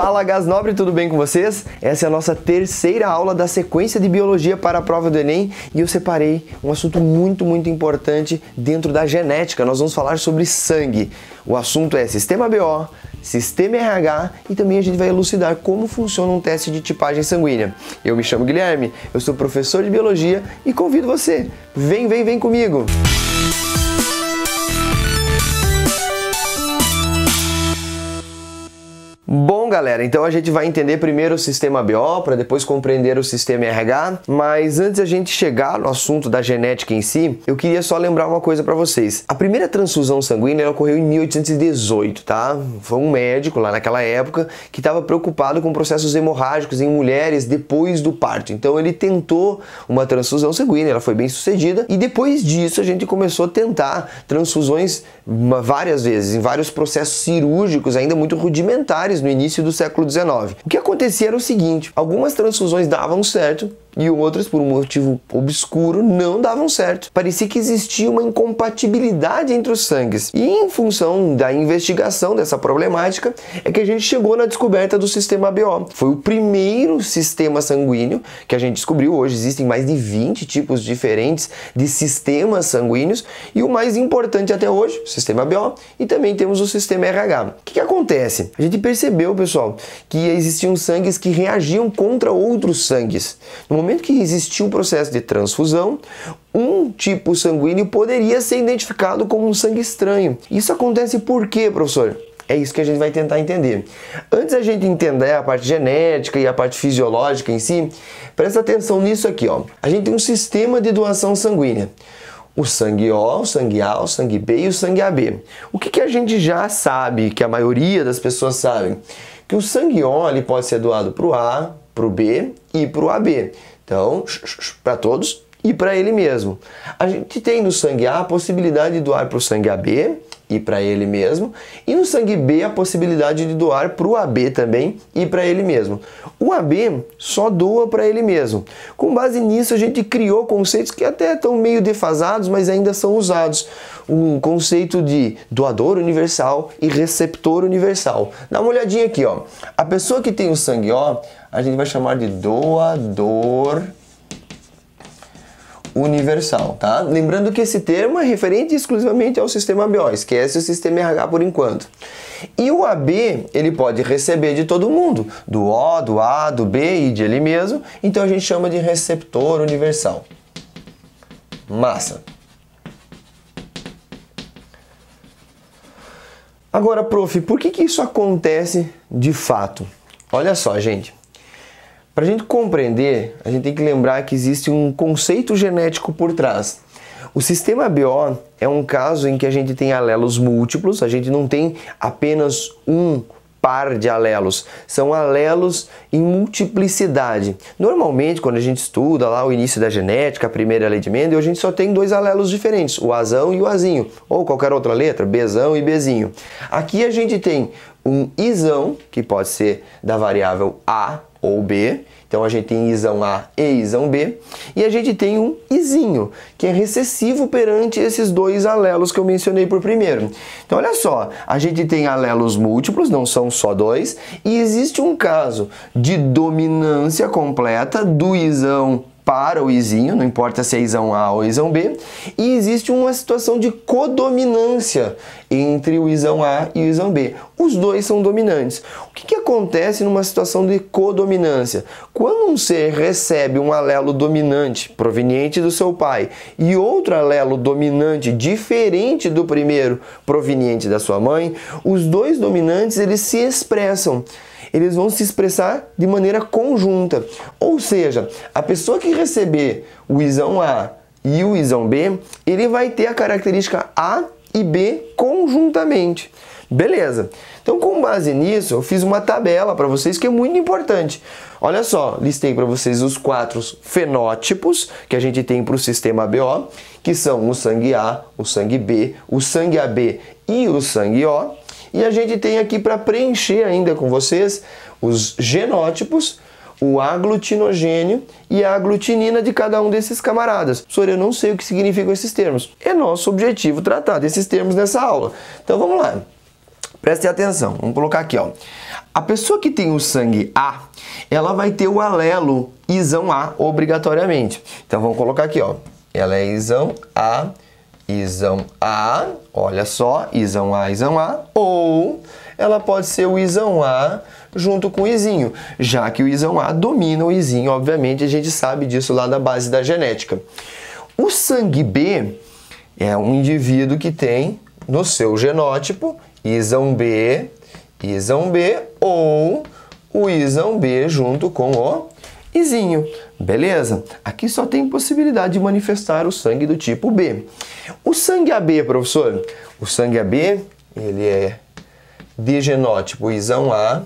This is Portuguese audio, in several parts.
Fala Gás Nobre, tudo bem com vocês? Essa é a nossa terceira aula da sequência de Biologia para a prova do Enem e eu separei um assunto muito importante dentro da genética. Nós vamos falar sobre sangue. O assunto é Sistema BO, Sistema RH e também a gente vai elucidar como funciona um teste de tipagem sanguínea. Eu me chamo Guilherme, eu sou professor de Biologia e convido você. Vem comigo! Bom, galera, então a gente vai entender primeiro o sistema BO para depois compreender o sistema RH, mas antes a gente chegar no assunto da genética em si, eu queria só lembrar uma coisa para vocês. A primeira transfusão sanguínea ocorreu em 1818, tá? Foi um médico lá naquela época que estava preocupado com processos hemorrágicos em mulheres depois do parto. Então ele tentou uma transfusão sanguínea, ela foi bem sucedida e depois disso a gente começou a tentar transfusões várias vezes, em vários processos cirúrgicos ainda muito rudimentares no início do século XIX. O que acontecia era o seguinte, algumas transfusões davam certo e outras, por um motivo obscuro, não davam certo. Parecia que existia uma incompatibilidade entre os sangues. E em função da investigação dessa problemática, é que a gente chegou na descoberta do sistema BO. Foi o primeiro sistema sanguíneo que a gente descobriu. Hoje existem mais de 20 tipos diferentes de sistemas sanguíneos e o mais importante até hoje, o sistema BO, e também temos o sistema RH. O que acontece? A gente percebeu, pessoal, que existiam sangues que reagiam contra outros sangues. No momento que existia um processo de transfusão, um tipo sanguíneo poderia ser identificado como um sangue estranho. Isso acontece por quê, professor? É isso que a gente vai tentar entender. Antes a gente entender a parte genética e a parte fisiológica em si, presta atenção nisso aqui, ó. A gente tem um sistema de doação sanguínea. O sangue O, o sangue A, o sangue B e o sangue AB. O que a gente já sabe, que a maioria das pessoas sabem? Que o sangue O ele pode ser doado para o A, para o B e para o AB. Então, para todos e para ele mesmo. A gente tem no sangue A a possibilidade de doar para o sangue AB e para ele mesmo, e no sangue B a possibilidade de doar para o AB também e para ele mesmo. O AB só doa para ele mesmo. Com base nisso a gente criou conceitos que até estão meio defasados, mas ainda são usados. Um conceito de doador universal e receptor universal. Dá uma olhadinha aqui, ó. A pessoa que tem o sangue O, a gente vai chamar de doador universal, tá? Lembrando que esse termo é referente exclusivamente ao sistema BO, esquece o sistema RH por enquanto. E o AB, ele pode receber de todo mundo, do O, do A, do B e de ele mesmo, então a gente chama de receptor universal. Massa! Agora, prof, por que isso acontece de fato? Olha só, gente. Para a gente compreender, a gente tem que lembrar que existe um conceito genético por trás. O sistema BO é um caso em que a gente tem alelos múltiplos, a gente não tem apenas um par de alelos, são alelos em multiplicidade. Normalmente, quando a gente estuda lá o início da genética, a primeira lei de Mendel, a gente só tem dois alelos diferentes, o Azão e o Azinho, ou qualquer outra letra, Bzão e Bzinho. Aqui a gente tem um Izão, que pode ser da variável A ou B, então a gente tem Izão A e Izão B, e a gente tem um Izinho, que é recessivo perante esses dois alelos que eu mencionei por primeiro. Então olha só, a gente tem alelos múltiplos, não são só dois, e existe um caso de dominância completa do Izão para o Izinho, não importa se é Izão A ou Izão B, e existe uma situação de codominância entre o Izão A e o Izão B. Os dois são dominantes. O que acontece numa situação de codominância? Quando um ser recebe um alelo dominante proveniente do seu pai e outro alelo dominante diferente do primeiro proveniente da sua mãe, os dois dominantes eles se expressam. Eles vão se expressar de maneira conjunta. Ou seja, a pessoa que receber o Izão A e o Izão B, ele vai ter a característica A e B conjuntamente. Beleza. Então, com base nisso, eu fiz uma tabela para vocês que é muito importante. Olha só, listei para vocês os 4 fenótipos que a gente tem para o sistema BO, que são o sangue A, o sangue B, o sangue AB e o sangue O. E a gente tem aqui para preencher ainda com vocês os genótipos, o aglutinogênio e a aglutinina de cada um desses camaradas. Professor, eu não sei o que significam esses termos. É nosso objetivo tratar desses termos nessa aula. Então vamos lá. Prestem atenção, vamos colocar aqui, ó. A pessoa que tem o sangue A, ela vai ter o alelo Isão A obrigatoriamente. Então vamos colocar aqui, ó. Ela é Isão A, olha só, Isão A, ou ela pode ser o Isão A junto com o Izinho, já que o Isão A domina o Izinho, obviamente, a gente sabe disso lá da base da genética. O sangue B é um indivíduo que tem no seu genótipo Isão B ou o Isão B junto com o Izinho. Beleza? Aqui só tem possibilidade de manifestar o sangue do tipo B. O sangue AB, professor? O sangue AB, ele é de genótipo Isão A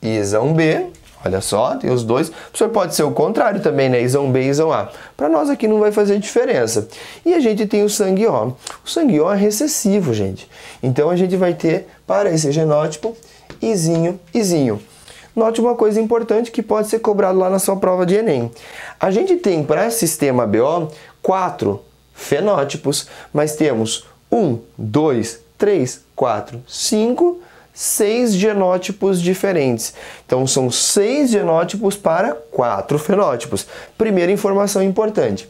e Isão B. Olha só, tem os dois. O professor pode ser o contrário também, né? Isão B e Isão A. Para nós aqui não vai fazer diferença. E a gente tem o sangue O. O sangue O é recessivo, gente. Então a gente vai ter, para esse genótipo, Izinho. Note uma coisa importante que pode ser cobrado lá na sua prova de Enem. A gente tem para sistema BO 4 fenótipos, mas temos 1, 2, 3, 4, 5, 6 genótipos diferentes. Então são 6 genótipos para 4 fenótipos. Primeira informação importante.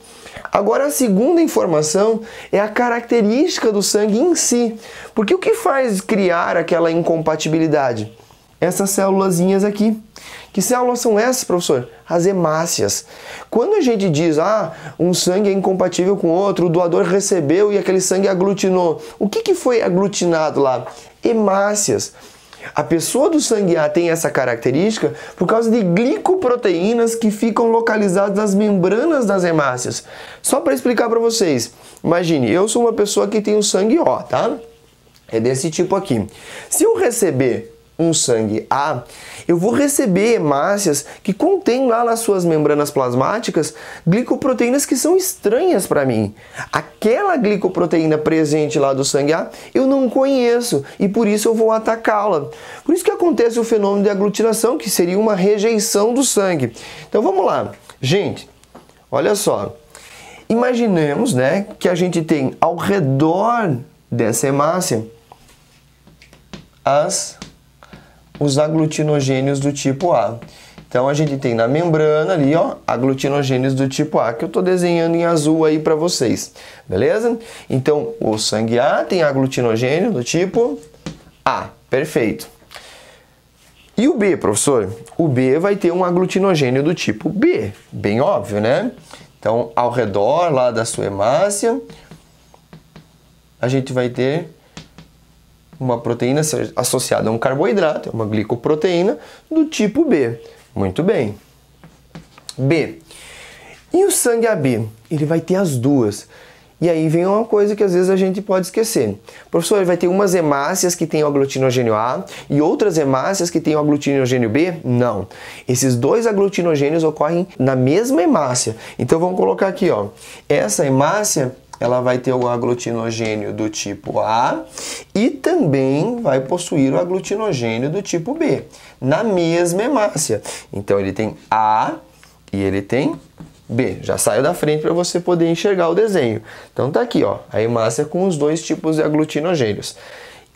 Agora a segunda informação é a característica do sangue em si. Porque o que faz criar aquela incompatibilidade? Essas célulazinhas aqui. Que células são essas, professor? As hemácias. Quando a gente diz, um sangue é incompatível com o outro, o doador recebeu e aquele sangue aglutinou. O que foi aglutinado lá? Hemácias. A pessoa do sangue A tem essa característica por causa de glicoproteínas que ficam localizadas nas membranas das hemácias. Só para explicar para vocês. Imagine, eu sou uma pessoa que tem o sangue O, tá? É desse tipo aqui. Se eu receber um sangue A, eu vou receber hemácias que contêm lá nas suas membranas plasmáticas glicoproteínas que são estranhas para mim. Aquela glicoproteína presente lá do sangue A, eu não conheço e por isso eu vou atacá-la. Por isso que acontece o fenômeno de aglutinação, que seria uma rejeição do sangue. Então vamos lá. Gente, olha só. Imaginemos, né, que a gente tem ao redor dessa hemácia os aglutinogênios do tipo A. Então a gente tem na membrana ali, ó, aglutinogênios do tipo A, que eu estou desenhando em azul aí para vocês, beleza? Então o sangue A tem aglutinogênio do tipo A, perfeito. E o B, professor? O B vai ter um aglutinogênio do tipo B, bem óbvio, né? Então ao redor lá da sua hemácia, a gente vai ter uma proteína associada a um carboidrato, uma glicoproteína do tipo B. Muito bem. B. E o sangue AB? Ele vai ter as duas. E aí vem uma coisa que às vezes a gente pode esquecer. Professor, ele vai ter umas hemácias que têm o aglutinogênio A e outras hemácias que têm o aglutinogênio B? Não. Esses dois aglutinogênios ocorrem na mesma hemácia. Então vamos colocar aqui, ó. Essa hemácia, ela vai ter o aglutinogênio do tipo A e também vai possuir o aglutinogênio do tipo B, na mesma hemácia. Então ele tem A e ele tem B. Já saiu da frente para você poder enxergar o desenho. Então tá aqui, ó, a hemácia com os dois tipos de aglutinogênios.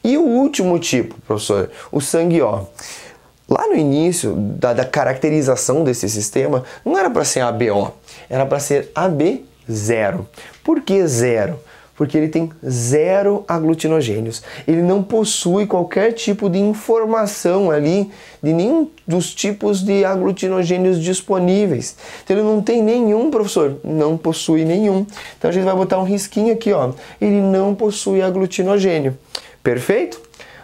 E o último tipo, professor, o sangue O. Lá no início da caracterização desse sistema, não era para ser ABO, era para ser AB0. Por que 0? Porque ele tem 0 aglutinogênios. Ele não possui qualquer tipo de informação ali de nenhum dos tipos de aglutinogênios disponíveis. Então ele não tem nenhum, professor, não possui nenhum. Então a gente vai botar um risquinho aqui, ó. Ele não possui aglutinogênio. Perfeito?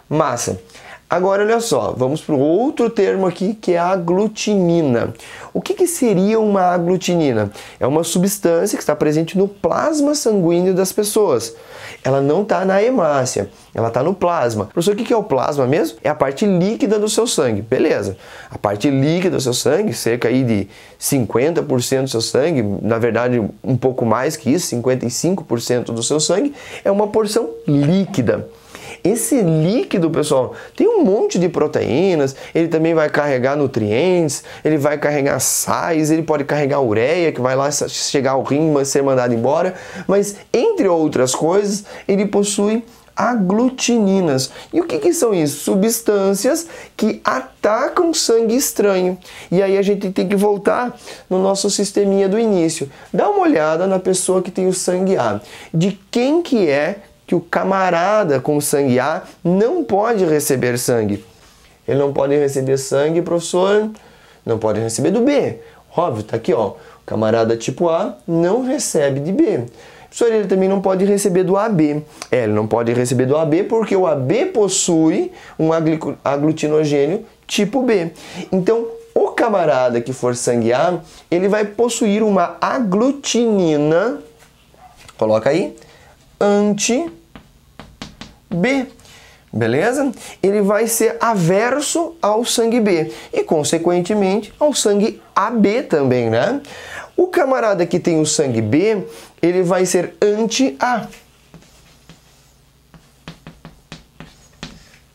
Massa. Agora, olha só, vamos para o outro termo aqui, que é a aglutinina. O que seria uma aglutinina? É uma substância que está presente no plasma sanguíneo das pessoas. Ela não está na hemácia, ela está no plasma. Professor, o que é o plasma mesmo? É a parte líquida do seu sangue, beleza. A parte líquida do seu sangue, cerca aí de 50% do seu sangue, na verdade um pouco mais que isso, 55% do seu sangue, é uma porção líquida. Esse líquido, pessoal, tem um monte de proteínas, ele também vai carregar nutrientes, ele vai carregar sais, ele pode carregar ureia, que vai lá chegar ao rim e ser mandado embora, mas, entre outras coisas, ele possui aglutininas. E o que são isso? Substâncias que atacam sangue estranho. E aí a gente tem que voltar no nosso sisteminha do início. Dá uma olhada na pessoa que tem o sangue A. De quem que é que o camarada com sangue A não pode receber sangue? Ele não pode receber sangue, professor, não pode receber do B. Óbvio, tá aqui, ó. O camarada tipo A não recebe de B. Professor, ele também não pode receber do AB. Ele não pode receber do AB porque o AB possui um aglutinogênio tipo B. Então, o camarada que for sangue A, ele vai possuir uma aglutinina, coloca aí, anti-B. Beleza? Ele vai ser averso ao sangue B e, consequentemente, ao sangue AB também, né? O camarada que tem o sangue B, ele vai ser anti-A.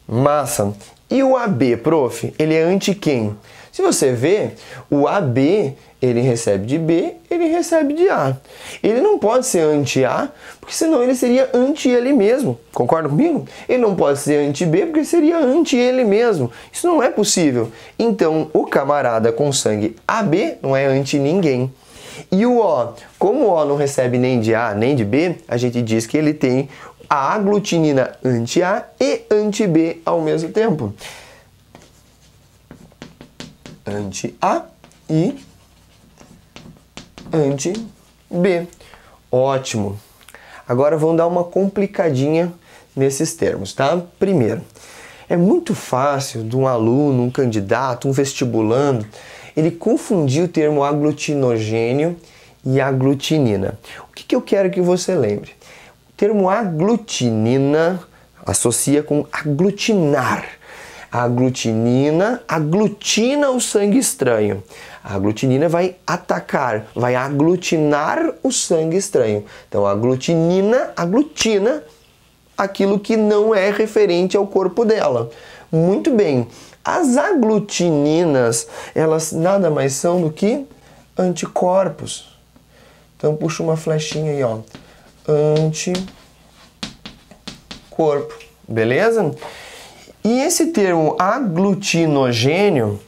Massa. E o AB, prof? Ele é anti quem? Se você ver, o AB, ele recebe de B, ele recebe de A. Ele não pode ser anti-A, porque senão ele seria anti ele mesmo. Concorda comigo? Ele não pode ser anti-B, porque seria anti ele mesmo. Isso não é possível. Então, o camarada com sangue AB não é anti ninguém. E o O, como o O não recebe nem de A nem de B, a gente diz que ele tem a aglutinina anti-A e anti-B ao mesmo tempo. Anti-A e anti-B. Ótimo. Agora vamos dar uma complicadinha nesses termos, tá? Primeiro, é muito fácil de um aluno, um candidato, um vestibulando, ele confundir o termo aglutinogênio e aglutinina. O que eu quero que você lembre? O termo aglutinina associa com aglutinar. A aglutinina aglutina o sangue estranho. A aglutinina vai atacar, vai aglutinar o sangue estranho. Então, a aglutinina aglutina aquilo que não é referente ao corpo dela. Muito bem. As aglutininas, elas nada mais são do que anticorpos. Então, puxa uma flechinha aí, ó. Anticorpo. Beleza? E esse termo aglutinogênio,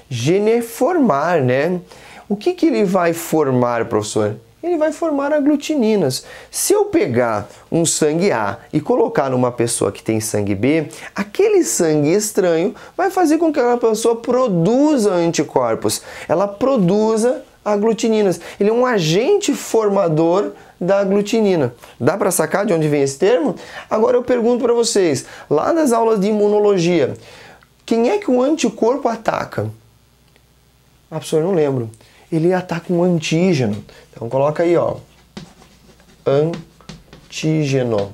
gene é formar, né? O que ele vai formar, professor? Ele vai formar aglutininas. Se eu pegar um sangue A e colocar numa pessoa que tem sangue B, aquele sangue estranho vai fazer com que aquela pessoa produza anticorpos. Ela produza aglutininas. Ele é um agente formador da aglutinina. Dá para sacar de onde vem esse termo? Agora eu pergunto para vocês, lá nas aulas de imunologia, quem é que o anticorpo ataca? Ah, professor, eu não lembro. Ele ataca um antígeno. Então coloca aí, ó. Antígeno.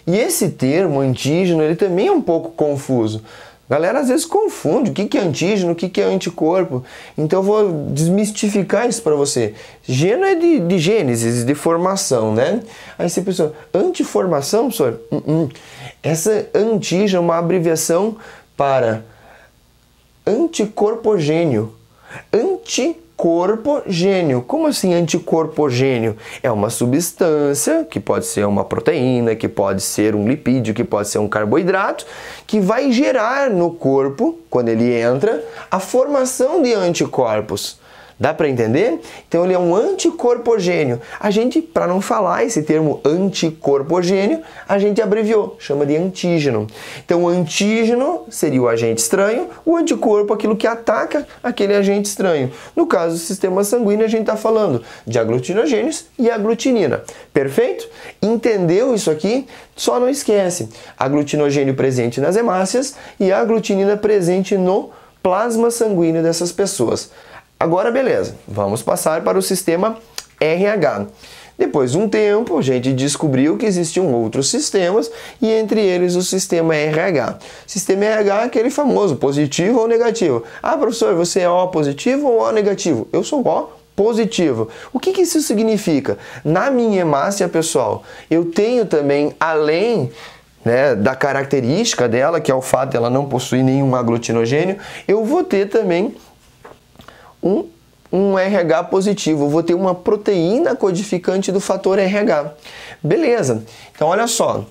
E esse termo, antígeno, ele também é um pouco confuso. A galera às vezes confunde o que é antígeno, o que é anticorpo. Então eu vou desmistificar isso para você. Geno é de gênese, de formação, né? Aí você pensa, antiformação, professor? Essa antígeno é uma abreviação para anticorpogênio. Anticorpogênio. Como assim anticorpogênio? É uma substância, que pode ser uma proteína, que pode ser um lipídio, que pode ser um carboidrato, que vai gerar no corpo, quando ele entra, a formação de anticorpos. Dá para entender? Então ele é um anticorpogênio. A gente, para não falar esse termo anticorpogênio, a gente abreviou, chama de antígeno. Então o antígeno seria o agente estranho, o anticorpo aquilo que ataca aquele agente estranho. No caso do sistema sanguíneo, a gente está falando de aglutinogênios e aglutinina. Perfeito? Entendeu isso aqui? Só não esquece, aglutinogênio presente nas hemácias e a aglutinina presente no plasma sanguíneo dessas pessoas. Agora, beleza, vamos passar para o sistema RH. Depois de um tempo, a gente descobriu que existiam outros sistemas e entre eles o sistema RH. Sistema RH é aquele famoso, positivo ou negativo. Ah, professor, você é O positivo ou O negativo? Eu sou O positivo. O que isso significa? Na minha hemácia, pessoal, eu tenho também, além da característica dela, que é o fato de ela não possuir nenhum aglutinogênio, eu vou ter também um RH positivo, eu vou ter uma proteína codificante do fator RH. Beleza, então olha só,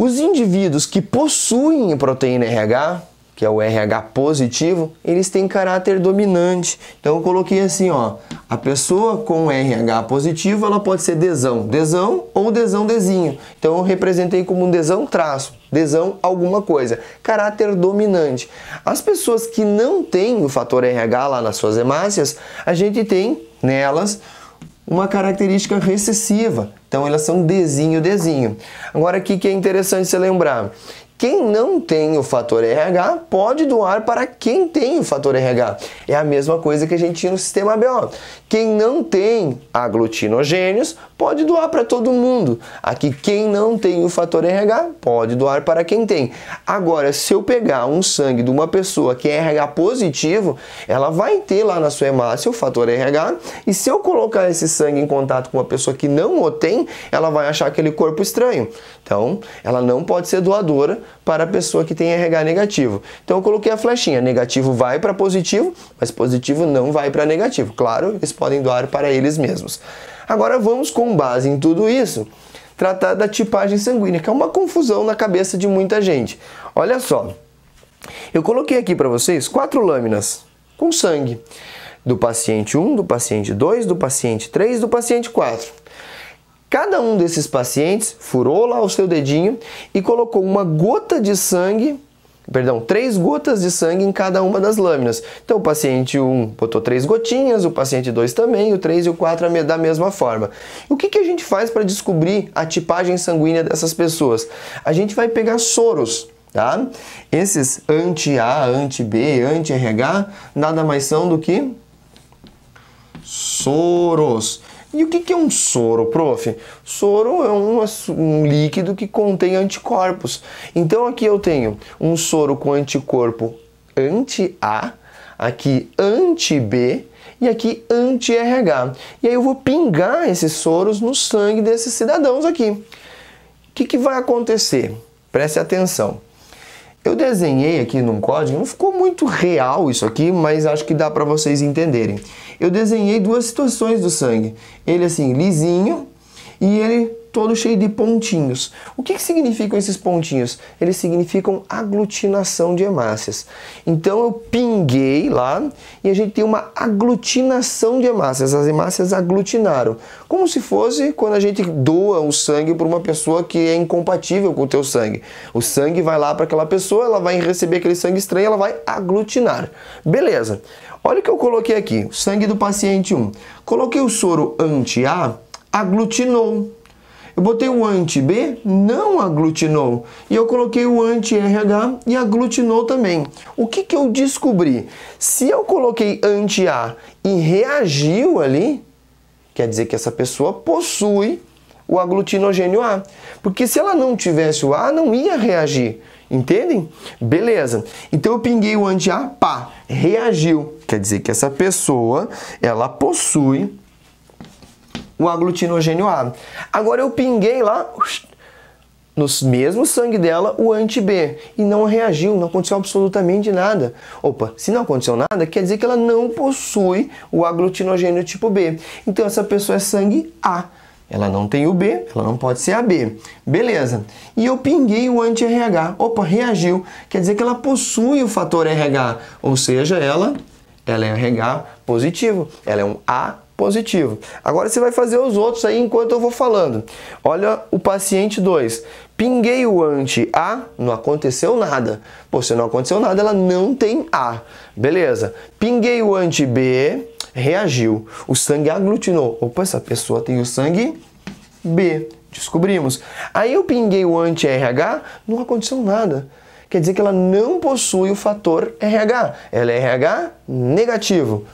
Os indivíduos que possuem proteína RH, que é o RH positivo, eles têm caráter dominante. Então eu coloquei assim, ó, a pessoa com RH positivo, ela pode ser Dzão, Dzão ou Dzão Dzinho. Então eu representei como um Dzão traço, Dzão alguma coisa, caráter dominante. As pessoas que não têm o fator RH lá nas suas hemácias, a gente tem nelas uma característica recessiva. Então elas são Dzinho, Dzinho. Agora aqui que é interessante você lembrar, quem não tem o fator RH pode doar para quem tem o fator RH. É a mesma coisa que a gente tinha no sistema BO. Quem não tem aglutinogênios pode doar para todo mundo. Aqui, quem não tem o fator RH pode doar para quem tem. Agora, se eu pegar um sangue de uma pessoa que é RH positivo, ela vai ter lá na sua hemácia o fator RH, e se eu colocar esse sangue em contato com uma pessoa que não o tem, ela vai achar aquele corpo estranho. Então, ela não pode ser doadora para a pessoa que tem RH negativo. Então, eu coloquei a flechinha. Negativo vai para positivo, mas positivo não vai para negativo. Claro, eles podem doar para eles mesmos. Agora, vamos, com base em tudo isso, tratar da tipagem sanguínea, que é uma confusão na cabeça de muita gente. Olha só, eu coloquei aqui para vocês 4 lâminas com sangue. Do paciente 1, do paciente 2, do paciente 3, do paciente 4. Cada um desses pacientes furou lá o seu dedinho e colocou uma gota de sangue, perdão, 3 gotas de sangue em cada uma das lâminas. Então o paciente 1 botou 3 gotinhas, o paciente 2 também, o 3 e o 4 da mesma forma. E o que a gente faz para descobrir a tipagem sanguínea dessas pessoas? A gente vai pegar soros, tá? Esses anti-A, anti-B, anti-RH, nada mais são do que soros. E o que é um soro, prof? Soro é um líquido que contém anticorpos. Então aqui eu tenho um soro com anticorpo anti-A, aqui anti-B e aqui anti-RH. E aí eu vou pingar esses soros no sangue desses cidadãos aqui. O que vai acontecer? Preste atenção. Eu desenhei aqui num código, não ficou muito real isso aqui, mas acho que dá para vocês entenderem. Eu desenhei 2 situações do sangue. Ele assim, lisinho, e ele todo cheio de pontinhos. O que significam esses pontinhos? Eles significam aglutinação de hemácias. Então eu pinguei lá e a gente tem uma aglutinação de hemácias. As hemácias aglutinaram. Como se fosse quando a gente doa o sangue para uma pessoa que é incompatível com o teu sangue. O sangue vai lá para aquela pessoa, ela vai receber aquele sangue estranho, ela vai aglutinar. Beleza. Olha o que eu coloquei aqui, o sangue do paciente 1. Coloquei o soro anti-A, aglutinou. Eu botei o anti-B, não aglutinou. E eu coloquei o anti-RH e aglutinou também. O que eu descobri? Se eu coloquei anti-A e reagiu ali, quer dizer que essa pessoa possui o aglutinogênio A. Porque se ela não tivesse o A, não ia reagir. Entendem? Beleza. Então eu pinguei o anti-A, pá, reagiu. Quer dizer que essa pessoa, ela possui o aglutinogênio A. Agora eu pinguei lá, no mesmo sangue dela, o anti-B. E não reagiu, não aconteceu absolutamente nada. Opa, se não aconteceu nada, quer dizer que ela não possui o aglutinogênio tipo B. Então essa pessoa é sangue A. Ela não tem o B, ela não pode ser AB. Beleza. E eu pinguei o anti-RH. Opa, reagiu. Quer dizer que ela possui o fator RH. Ou seja, ela é RH positivo. Ela é um A positivo. Agora você vai fazer os outros aí enquanto eu vou falando. Olha o paciente 2. Pinguei o anti-A, não aconteceu nada. Pô, se não aconteceu nada, ela não tem A. Beleza. Pinguei o anti-B, reagiu. O sangue aglutinou. Opa, essa pessoa tem o sangue B. Descobrimos. Aí eu pinguei o anti-RH, não aconteceu nada. Quer dizer que ela não possui o fator RH. Ela é RH negativo.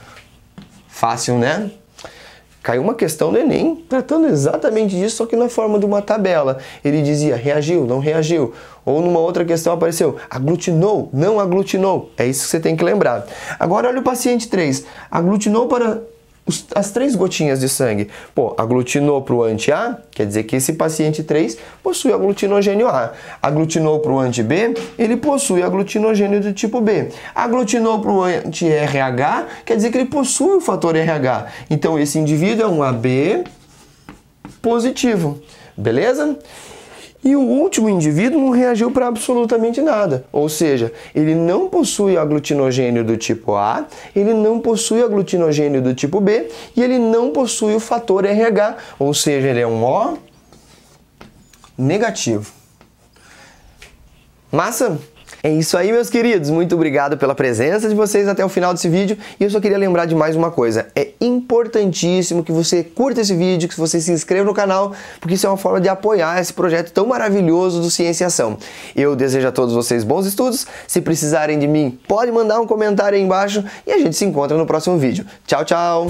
Fácil, né? Caiu uma questão do Enem tratando exatamente disso, só que na forma de uma tabela. Ele dizia reagiu, não reagiu. Ou numa outra questão apareceu aglutinou, não aglutinou. É isso que você tem que lembrar. Agora olha o paciente 3. Aglutinou para as 3 gotinhas de sangue. Pô, aglutinou para o anti-A, quer dizer que esse paciente 3 possui aglutinogênio A. Aglutinou para o anti-B, ele possui aglutinogênio do tipo B. Aglutinou para o anti-RH, quer dizer que ele possui o fator RH. Então esse indivíduo é um AB positivo. Beleza? E o último indivíduo não reagiu para absolutamente nada. Ou seja, ele não possui aglutinogênio do tipo A, ele não possui aglutinogênio do tipo B e ele não possui o fator RH. Ou seja, ele é um O negativo. Massa? É isso aí, meus queridos. Muito obrigado pela presença de vocês até o final desse vídeo. E eu só queria lembrar de mais uma coisa. É importantíssimo que você curta esse vídeo, que você se inscreva no canal, porque isso é uma forma de apoiar esse projeto tão maravilhoso do Cienciação. Eu desejo a todos vocês bons estudos. Se precisarem de mim, pode mandar um comentário aí embaixo e a gente se encontra no próximo vídeo. Tchau, tchau!